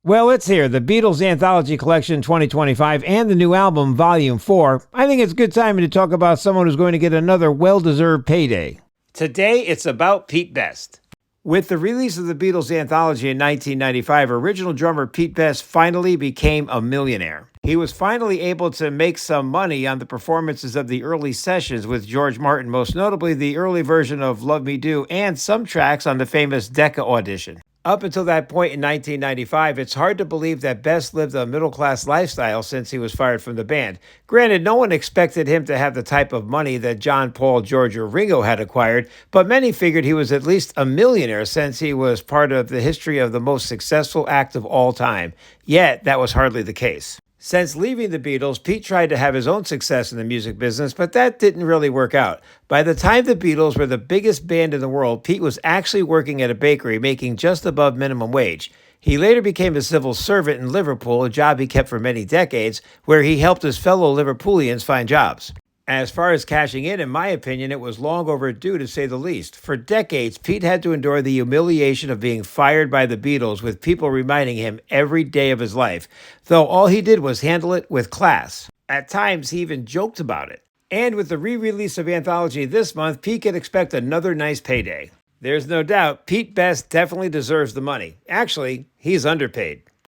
Well, it's here, the Beatles Anthology Collection 2025 and the new album, Volume 4. I think it's a good time to talk about someone who's going to get another well-deserved payday. Today, it's about Pete Best. With the release of the Beatles Anthology in 1995, original drummer Pete Best finally became a millionaire. He was finally able to make some money on the performances of the early sessions with George Martin, most notably the early version of Love Me Do and some tracks on the famous Decca audition. Up until that point in 1995, it's hard to believe that Best lived a middle-class lifestyle since he was fired from the band. Granted, no one expected him to have the type of money that John, Paul, George, or Ringo had acquired, but many figured he was at least a millionaire since he was part of the history of the most successful act of all time. Yet, that was hardly the case. Since leaving the Beatles, Pete tried to have his own success in the music business, but that didn't really work out. By the time the Beatles were the biggest band in the world, Pete was actually working at a bakery making just above minimum wage. He later became a civil servant in Liverpool, a job he kept for many decades, where he helped his fellow Liverpoolians find jobs. As far as cashing in my opinion, it was long overdue to say the least. For decades, Pete had to endure the humiliation of being fired by the Beatles with people reminding him every day of his life, though all he did was handle it with class. At times, he even joked about it. And with the re-release of Anthology this month, Pete can expect another nice payday. There's no doubt, Pete Best definitely deserves the money. Actually, he's underpaid.